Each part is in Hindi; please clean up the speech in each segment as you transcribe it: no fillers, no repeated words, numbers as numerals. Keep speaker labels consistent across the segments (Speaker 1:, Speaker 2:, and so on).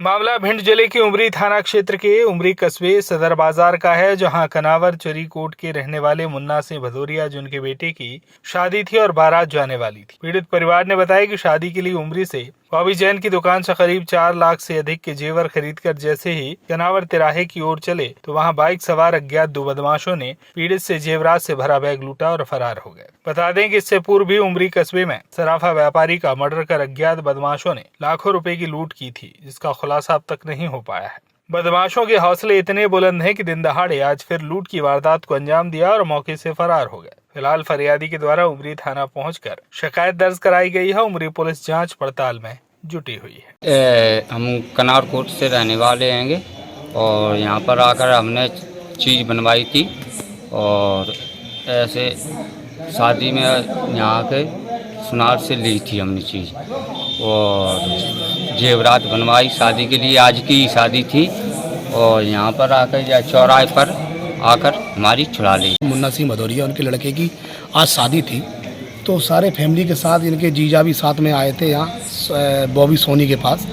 Speaker 1: मामला भिंड जिले के उमरी थाना क्षेत्र के उमरी कस्बे सदर बाजार का है, जहां कनावर चरीकोट के रहने वाले मुन्ना सिंह भदौरिया जिनके बेटे की शादी थी और बारात जाने वाली थी। पीड़ित परिवार ने बताया कि शादी के लिए उमरी से बॉबी जैन की दुकान से करीब 4 लाख से अधिक के जेवर खरीदकर जैसे ही कनावर तिराहे की ओर चले तो वहां बाइक सवार अज्ञात 2 बदमाशों ने पीड़ित से जेवरात से भरा बैग लूटा और फरार हो गए। बता दें कि इससे पूर्व भी उमरी कस्बे में सराफा व्यापारी का मर्डर कर अज्ञात बदमाशों ने लाखों रुपए की लूट की थी, जिसका खुलासा अब तक नहीं हो पाया है। बदमाशों के हौसले इतने बुलंद हैं कि दिन दहाड़े आज फिर लूट की वारदात को अंजाम दिया और मौके से फरार हो गए। फिलहाल फरियादी के द्वारा उमरी थाना पहुंचकर शिकायत दर्ज कराई गई है। उमरी पुलिस जांच पड़ताल में जुटी हुई है।
Speaker 2: हम कनार कोट से रहने वाले हैंगे और यहाँ पर आकर हमने चीज़ बनवाई थी और ऐसे शादी में यहाँ के सुनार से ली थी हमने चीज़ और जेवरात बनवाई शादी के लिए। आज की शादी थी और यहाँ पर आकर या चौराहे पर आकर हमारी छुड़ा ली।
Speaker 3: मुन्ना सिंह भदौरिया उनके लड़के की आज शादी थी, तो सारे फैमिली के साथ इनके जीजा भी साथ में आए थे यहाँ बॉबी सोनी के पास।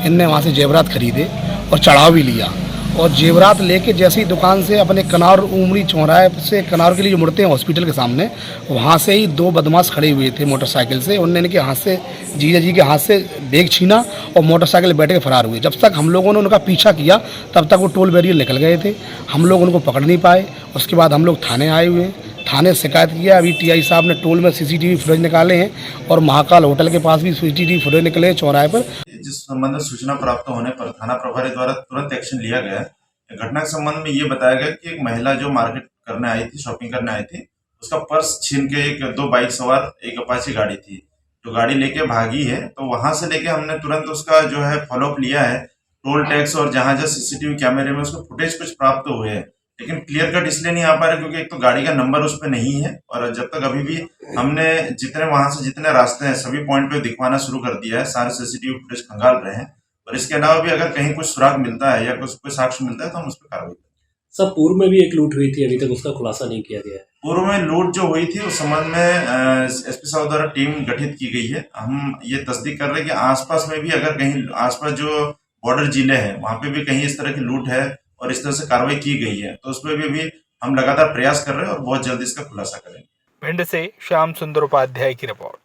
Speaker 3: इनने वहाँ से जेवरात खरीदे और चढ़ाव भी लिया और जेवरात लेके जैसे ही दुकान से अपने कनार उमरी चौराहे से कनार के लिए जो मुड़ते हैं हॉस्पिटल के सामने, वहाँ से ही 2 बदमाश खड़े हुए थे मोटरसाइकिल से। उनने इनके हाथ से जीजा जी के हाथ से बैग छीना और मोटरसाइकिल बैठ के फरार हुए। जब तक हम लोगों ने उनका पीछा किया तब तक वो टोल बैरियर निकल गए थे। हम लोग उनको पकड़ नहीं पाए। उसके बाद हम लोग थाने आए हुए, थाने शिकायत किया। अभी टीआई साहब ने टोल में सीसीटीवी फुटेज निकाले हैं और महाकाल होटल के पास भी सीसीटीवी फुटेज निकले हैं चौराहे पर।
Speaker 4: जिस संबंध में सूचना प्राप्त होने पर थाना प्रभारी द्वारा तुरंत एक्शन लिया गया। घटना के संबंध में ये बताया गया कि एक महिला जो मार्केट करने आई थी, शॉपिंग करने आई थी, उसका पर्स छीन के 2 बाइक सवार एक अपाची गाड़ी थी जो गाड़ी लेके भागी है। तो वहां से लेके हमने तुरंत उसका जो है फॉलोअप लिया है। टोल टैक्स और जहां जहां सीसीटीवी कैमरे में उसको फुटेज कुछ प्राप्त हुए हैं, लेकिन क्लियर कट इसलिए नहीं आ पा रहा क्योंकि एक तो गाड़ी का नंबर उस पर नहीं है और जब तक अभी भी हमने वहां से जितने रास्ते हैं सभी पॉइंट पे दिखवाना शुरू कर दिया है। सारे सीसीटीवी फुटेज खंगाल रहे हैं और इसके अलावा भी अगर कहीं कुछ सुराग मिलता है या कोई साक्ष्य मिलता है तो हम उस पर कार्रवाई करेंगे।
Speaker 5: सर, पूर्व में भी एक लूट हुई थी, अभी तक उसका खुलासा नहीं किया गया है।
Speaker 4: पूर्व में लूट जो हुई थी उस संबंध में एसपी साहब द्वारा टीम गठित की गई है। हम ये तस्दीक कर रहे हैं कि आसपास में भी अगर कहीं आसपास जो बॉर्डर जिले हैं वहां पे भी कहीं इस तरह की लूट है और इस तरह से कार्रवाई की गई है, तो उसमें भी अभी हम लगातार प्रयास कर रहे हैं और बहुत जल्दी इसका खुलासा करेंगे।
Speaker 1: भिंड से श्याम सुंदर उपाध्याय की रिपोर्ट।